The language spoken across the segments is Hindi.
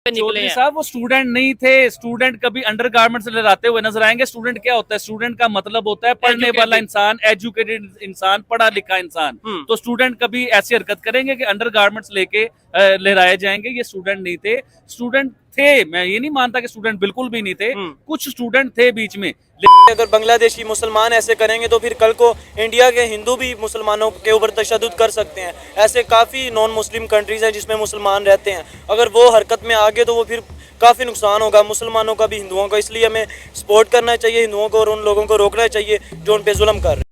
पे निकले हैं। साहब वो स्टूडेंट नहीं थे। स्टूडेंट कभी अंडरगारमेंट्स लहराते हुए नजर आएंगे। स्टूडेंट क्या होता है? स्टूडेंट का मतलब होता है पढ़ने वाला इंसान, एजुकेटेड इंसान, पढ़ा लिखा इंसान। तो स्टूडेंट कभी ऐसी हरकत करेंगे कि अंडरगारमेंट्स लेके लहराए जाएंगे? ये स्टूडेंट नहीं थे। स्टूडेंट थे, मैं ये नहीं मानता कि स्टूडेंट बिल्कुल भी नहीं थे, कुछ स्टूडेंट थे बीच में। अगर बांग्लादेशी मुसलमान ऐसे करेंगे तो फिर कल को इंडिया के हिंदू भी मुसलमानों के ऊपर तशद्दुद कर सकते हैं। ऐसे काफ़ी नॉन मुस्लिम कंट्रीज़ हैं जिसमें मुसलमान रहते हैं। अगर वो हरकत में आगे तो वो फिर काफ़ी नुकसान होगा मुसलमानों का भी, हिंदुओं का। इसलिए हमें सपोर्ट करना चाहिए हिंदुओं को और उन लोगों को रोकना चाहिए जो उन पर जुल्म कर रहे हैं।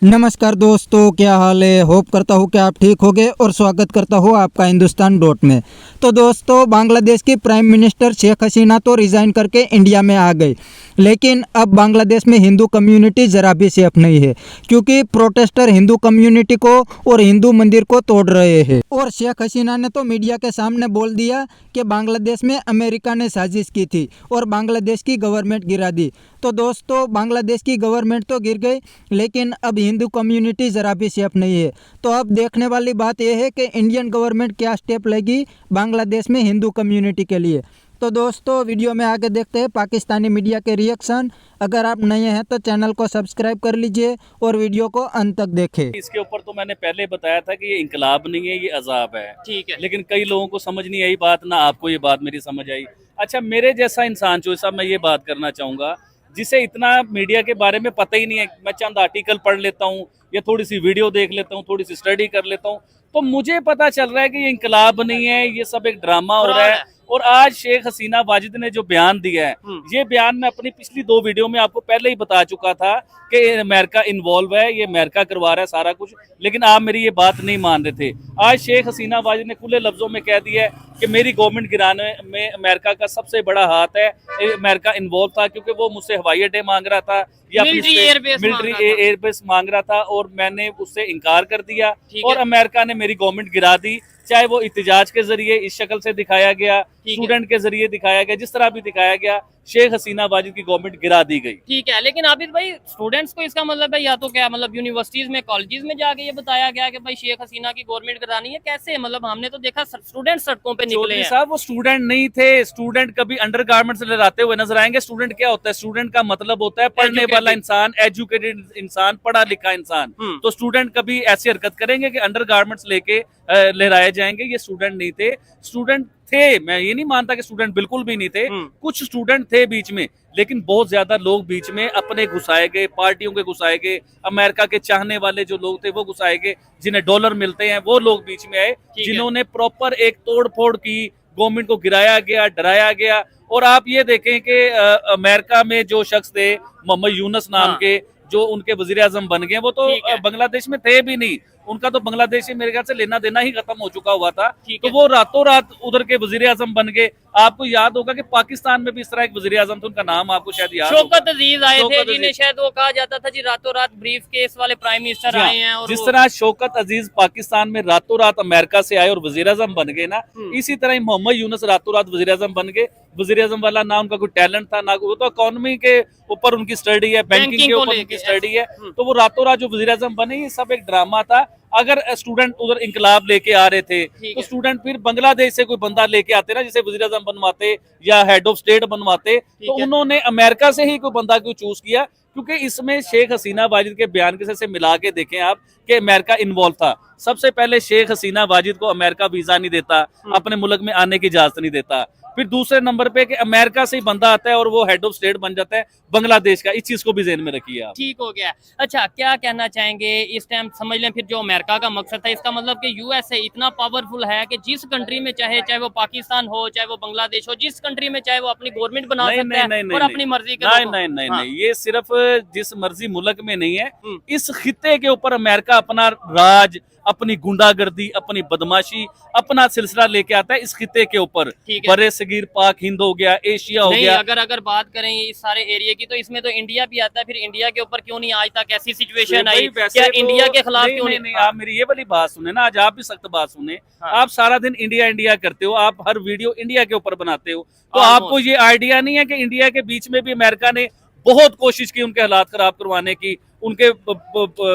नमस्कार दोस्तों, क्या हाल है। होप करता हूँ कि आप ठीक होंगे और स्वागत करता हूँ आपका हिंदुस्तान डॉट में। तो दोस्तों, बांग्लादेश की प्राइम मिनिस्टर शेख हसीना तो रिज़ाइन करके इंडिया में आ गई, लेकिन अब बांग्लादेश में हिंदू कम्युनिटी ज़रा भी सेफ नहीं है, क्योंकि प्रोटेस्टर हिंदू कम्युनिटी को और हिंदू मंदिर को तोड़ रहे हैं। और शेख हसीना ने तो मीडिया के सामने बोल दिया कि बांग्लादेश में अमेरिका ने साजिश की थी और बांग्लादेश की गवर्नमेंट गिरा दी। तो दोस्तों, बांग्लादेश की गवर्नमेंट तो गिर गई, लेकिन अब हिंदू कम्युनिटी ज़रा भी सेफ नहीं है। तो अब देखने वाली बात यह है कि इंडियन गवर्नमेंट क्या स्टेप लेगी बांग्लादेश में हिंदू कम्युनिटी के लिए। तो दोस्तों, वीडियो में आगे देखते हैं पाकिस्तानी मीडिया के रिएक्शन। अगर आप नए हैं तो चैनल को सब्सक्राइब कर लीजिए और वीडियो को अंत तक देखें। इसके ऊपर तो मैंने पहले बताया था कि ये इंकलाब नहीं है, ये अजाब है। ठीक है। लेकिन कई लोगों को समझ नहीं आई बात, ना आपको ये बात मेरी समझ आई। अच्छा, मेरे जैसा इंसान जो साहब, मैं ये बात करना चाहूँगा, जिसे इतना मीडिया के बारे में पता ही नहीं है, मैं चंद आर्टिकल पढ़ लेता हूँ या थोड़ी सी वीडियो देख लेता हूँ, थोड़ी सी स्टडी कर लेता हूँ, तो मुझे पता चल रहा है कि ये इंकलाब नहीं है, ये सब एक ड्रामा हो रहा है। और आज शेख हसीना वाजिद ने जो बयान दिया है, ये बयान मैं अपनी पिछली 2 वीडियो में आपको पहले ही बता चुका था कि अमेरिका इन्वॉल्व है, ये अमेरिका करवा रहा है सारा कुछ, लेकिन आप मेरी ये बात नहीं मान रहे थे। आज शेख हसीना वाजिद ने खुले लफ्जों में कह दिया है कि मेरी गवर्नमेंट गिराने में अमेरिका का सबसे बड़ा हाथ है, अमेरिका इन्वॉल्व था, क्योंकि वो मुझसे हवाई अड्डे मांग रहा था या मिलिट्री एयरबेस मांग रहा था और मैंने उससे इनकार कर दिया और अमेरिका ने मेरी गवर्नमेंट गिरा दी। चाहे वो इत्तेजाज के जरिए इस शक्ल से दिखाया गया, स्टूडेंट के जरिए दिखाया गया, जिस तरह भी दिखाया गया, शेख हसीना वाजिद की गवर्नमेंट गिरा दी गई। ठीक है, लेकिन आबिद भाई, स्टूडेंट्स को इसका मतलब है या तो क्या मतलब यूनिवर्सिटीज में, कॉलेजेस में जाके ये बताया गया कि भाई शेख हसीना की गवर्नमेंट गिरानी है, कैसे? मतलब हमने तो देखा स्टूडेंट सड़कों पे निकले हैं। साहब वो स्टूडेंट नहीं थे। स्टूडेंट कभी अंडरगारमेंट्स लहराते हुए नजर आएंगे। स्टूडेंट क्या होता है? स्टूडेंट का मतलब होता है पढ़ने वाला इंसान, एजुकेटेड इंसान, पढ़ा लिखा इंसान। तो स्टूडेंट कभी ऐसी हरकत करेंगे कि अंडरगारमेंट्स लेके लहराए जाएंगे? ये स्टूडेंट नहीं थे। स्टूडेंट थे, मैं ये नहीं मानता कि स्टूडेंट बिल्कुल भी नहीं थे, कुछ स्टूडेंट थे बीच में, लेकिन बहुत ज्यादा लोग बीच में अपने घुसाए गए, पार्टियों के घुसाए गए, अमेरिका के चाहने वाले जो लोग थे वो घुसाए गए, जिन्हें डॉलर मिलते हैं वो लोग बीच में आए, जिन्होंने प्रॉपर एक तोड़ फोड़ की, गवर्नमेंट को गिराया गया, डराया गया। और आप ये देखें कि अमेरिका में जो शख्स थे मोहम्मद यूनुस नाम के, जो उनके वजीर आजम बन गए, वो तो बांग्लादेश में थे भी नहीं, उनका तो बांग्लादेश से मेरे ख्याल से लेना देना ही खत्म हो चुका हुआ था। तो वो रातों रात उधर के वजीर आजम बन गए। आपको याद होगा कि पाकिस्तान में भी इस तरह एक वजीर आजम था, उनका नाम आपको शायद याद होगा, शौकत अजीज आए थे, जिन्हें शायद वो कहा जाता था जी रातों रात ब्रीफ केस वाले प्राइम मिनिस्टर आए हैं। और जिस तरह शौकत अजीज पाकिस्तान में रातों रात अमेरिका से आए और वजीर आजम बन गए ना, इसी तरह मोहम्मद यूनुस रातों रात वजीर आजम बन गए। वजीर आजम वाला ना उनका कोई टैलेंट था, ना वो तो इकोनॉमी के ऊपर उनकी स्टडी है, बैंकिंग के ऊपर उनकी स्टडी है, तो वो रातों रात जो वजीर आजम बने, ये सब एक ड्रामा था। अगर स्टूडेंट उधर इंकलाब लेके आ रहे थे तो स्टूडेंट फिर बांग्लादेश से कोई बंदा लेके आते ना, जिसे वजीर आजम बनवाते या हेड ऑफ स्टेट बनवाते, तो उन्होंने अमेरिका से ही कोई बंदा क्यों चूज किया? क्योंकि इसमें शेख हसीना वाजिद के बयान के से मिला के देखें आप कि अमेरिका इन्वॉल्व था। सबसे पहले शेख हसीना वाजिद को अमेरिका वीजा नहीं देता, अपने मुल्क में आने की इजाजत नहीं देता। फिर दूसरे नंबर पे कि अमेरिका से ही बंदा आता है और वो हेड ऑफ स्टेट बन जाता है बांग्लादेश का। इस चीज को भी ज़हन में रखिए आप। ठीक हो गया। अच्छा, क्या कहना चाहेंगे इस टाइम? समझ लें फिर जो अमेरिका का मकसद था, इसका मतलब कि यूएसए इतना पावरफुल है कि जिस कंट्री में चाहे वो पाकिस्तान हो, चाहे वो बांग्लादेश हो, जिस कंट्री में चाहे वो अपनी गवर्नमेंट बना सकता है और अपनी मर्जी के नहीं, ये सिर्फ जिस मर्जी मुल्क में नहीं है, इस खित्ते के ऊपर अमेरिका अपना राज, अपनी गुंडागर्दी, अपनी बदमाशी, अपना सिलसिला लेके आता है इस खित्ते के ऊपर। बड़े सगीर पाक हिंद हो गया, एशिया हो गया। अगर बात करें इस सारे एरिया की, तो इसमें तो इंडिया भी आता है। फिर इंडिया के ऊपर क्यों नहीं आज तक ऐसी सिचुएशन आई? क्या इंडिया के खिलाफ क्यों नहीं? आप मेरी ये वाली बात सुने ना, आज आप भी सख्त बात सुने। आप सारा दिन इंडिया इंडिया करते हो, आप हर वीडियो इंडिया के ऊपर बनाते हो, तो आपको ये आइडिया नहीं है कि इंडिया के बीच में भी अमेरिका ने बहुत कोशिश की उनके हालात खराब करवाने की, उनके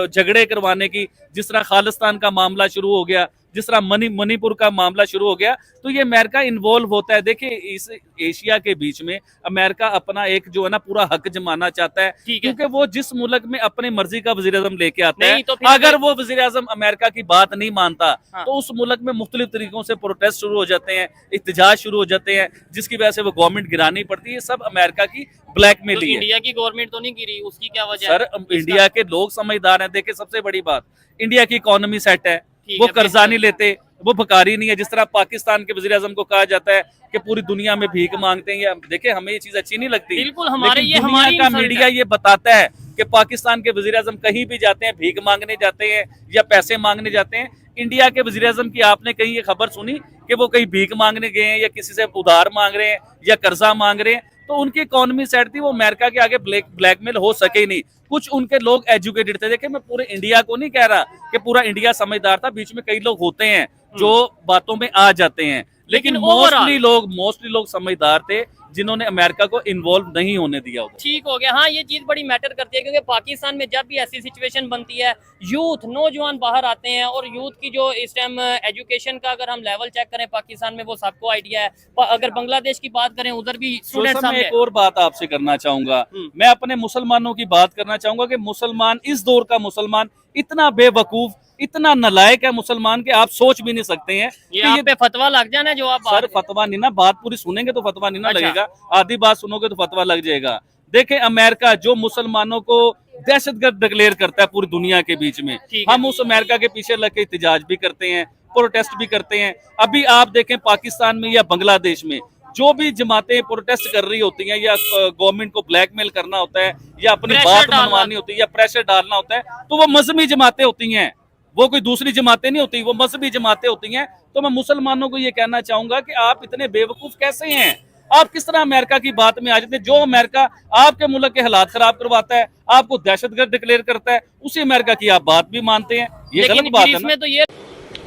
झगड़े करवाने की, जिस तरह खालिस्तान का मामला शुरू हो गया, जिस तरह मणिपुर का मामला शुरू हो गया, तो ये अमेरिका इन्वॉल्व होता है। देखिए इस एशिया के बीच में अमेरिका अपना एक जो है ना पूरा हक जमाना चाहता है, क्योंकि वो जिस मुल्क में अपनी मर्जी का वज़ीर-ए-आज़म लेके आता है, तो अगर वो वज़ीर-ए-आज़म अमेरिका की बात नहीं मानता हाँ। तो उस मुल्क में मुख्तलिफ तरीकों से प्रोटेस्ट शुरू हो जाते हैं, इhtजाज शुरू हो जाते हैं, जिसकी वजह से वो गवर्नमेंट गिरानी पड़ती है। सब अमेरिका की ब्लैकमेल तो ही है। इंडिया की गवर्नमेंट तो नहीं गिरी, उसकी क्या वजह सर इंडिया के लोग समझदार हैं। देखिए सबसे बड़ी बात, इंडिया की इकोनॉमी सेट है, वो कर्जा नहीं लेते, वो भिखारी नहीं है। जिस तरह पाकिस्तान के वज़ीर-ए-आज़म को कहा जाता है कि पूरी दुनिया में भीख मांगते हैं, या देखिए हमें ये चीज अच्छी नहीं लगती, बिल्कुल हमारे लेकिन ये दुनिया हमारी का इंसल्ट मीडिया है। ये बताता है कि पाकिस्तान के वज़ीर-ए-आज़म कहीं भी जाते हैं, भीख मांगने जाते हैं या पैसे मांगने जाते हैं। इंडिया के वज़ीर-ए-आज़म की आपने कहीं ये खबर सुनी कि वो कहीं भीख मांगने गए हैं या किसी से उधार मांग रहे हैं या कर्जा मांग रहे हैं? तो उनकी इकोनॉमी सेट थी, वो अमेरिका के आगे ब्लैकमेल हो सके ही नहीं। कुछ उनके लोग एजुकेटेड थे। देखिए मैं पूरे इंडिया को नहीं कह रहा कि पूरा इंडिया समझदार था, बीच में कई लोग होते हैं जो बातों में आ जाते हैं, लेकिन मोस्टली लोग समझदार थे जिन्होंने अमेरिका को इन्वॉल्व नहीं होने दिया उधर। ठीक हो गया। हाँ ये चीज बड़ी मैटर करती है, क्योंकि पाकिस्तान में जब भी ऐसी सिचुएशन बनती है, यूथ नौजवान बाहर आते हैं, और यूथ की जो इस टाइम एजुकेशन का अगर हम लेवल चेक करें पाकिस्तान में, वो सबको आइडिया है। अगर बांग्लादेश की बात करें, उधर भी स्टूडेंट मैं एक और बात आपसे करना चाहूंगा, मैं अपने मुसलमानों की बात करना चाहूंगा कि मुसलमान, इस दौर का मुसलमान इतना बेवकूफ, इतना नलायक है मुसलमान के आप सोच भी नहीं सकते हैं। ये आप पे फतवा लग जाना जो आप सर फतवा नहीं ना, बात पूरी सुनेंगे तो फतवा नहीं ना लगेगा, आधी बात सुनोगे तो फतवा लग जाएगा। देखें अमेरिका जो मुसलमानों को दहशतगर्द डिक्लेयर करता है पूरी दुनिया के बीच में, हम उस अमेरिका के पीछे लग के एहतजाज भी करते हैं, प्रोटेस्ट भी करते हैं। अभी आप देखें पाकिस्तान में या बांग्लादेश में जो भी जमातें प्रोटेस्ट कर रही होती हैं, या गवर्नमेंट को ब्लैकमेल करना होता है, या अपनी बात मनवानी होती है, या प्रेशर डालना होता है, तो वो मजहबी जमातें होती हैं, वो कोई दूसरी जमातें नहीं होती, वो मजहबी जमातें होती हैं। तो मैं मुसलमानों को ये कहना चाहूंगा कि आप इतने बेवकूफ कैसे हैं? आप किस तरह अमेरिका की बात में आ जाते हैं? जो अमेरिका आपके मुल्क के हालात खराब करवाता है, आपको दहशतगर्द डिक्लेयर करता है, उसी अमेरिका की आप बात भी मानते हैं। ये गलत बात है ना? तो ये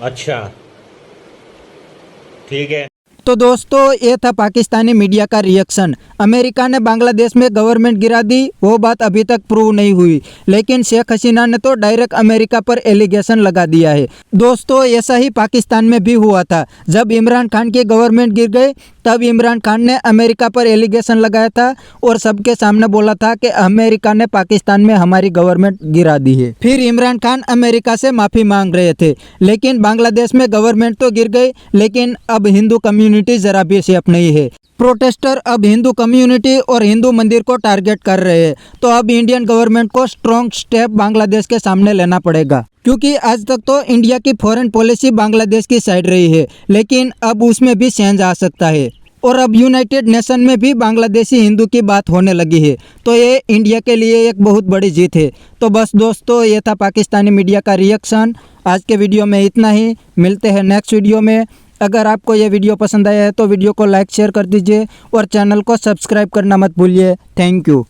अच्छा ठीक है। तो दोस्तों ये था पाकिस्तानी मीडिया का रिएक्शन। अमेरिका ने बांग्लादेश में गवर्नमेंट गिरा दी, वो बात अभी तक प्रूव नहीं हुई, लेकिन शेख हसीना ने तो डायरेक्ट अमेरिका पर एलिगेशन लगा दिया है। दोस्तों ऐसा ही पाकिस्तान में भी हुआ था। जब इमरान खान की गवर्नमेंट गिर गई, तब इमरान खान ने अमेरिका पर एलिगेशन लगाया था और सबके सामने बोला था कि अमेरिका ने पाकिस्तान में हमारी गवर्नमेंट गिरा दी है। फिर इमरान खान अमेरिका से माफ़ी मांग रहे थे, लेकिन बांग्लादेश में गवर्नमेंट तो गिर गई, लेकिन अब हिंदू कम्युनिटी जरा भी सेफ नहीं है। प्रोटेस्टर अब हिंदू कम्युनिटी और हिंदू मंदिर को टारगेट कर रहे हैं। तो अब इंडियन गवर्नमेंट को स्ट्रॉन्ग स्टेप बांग्लादेश के सामने लेना पड़ेगा, क्योंकि आज तक तो इंडिया की फॉरेन पॉलिसी बांग्लादेश की साइड रही है, लेकिन अब उसमें भी चेंज आ सकता है। और अब यूनाइटेड नेशन में भी बांग्लादेशी हिंदू की बात होने लगी है। तो ये इंडिया के लिए एक बहुत बड़ी जीत है। तो बस दोस्तों ये था पाकिस्तानी मीडिया का रिएक्शन। आज के वीडियो में इतना ही, मिलते हैं नेक्स्ट वीडियो में। अगर आपको ये वीडियो पसंद आया है तो वीडियो को लाइक शेयर कर दीजिए और चैनल को सब्सक्राइब करना मत भूलिए। Thank you.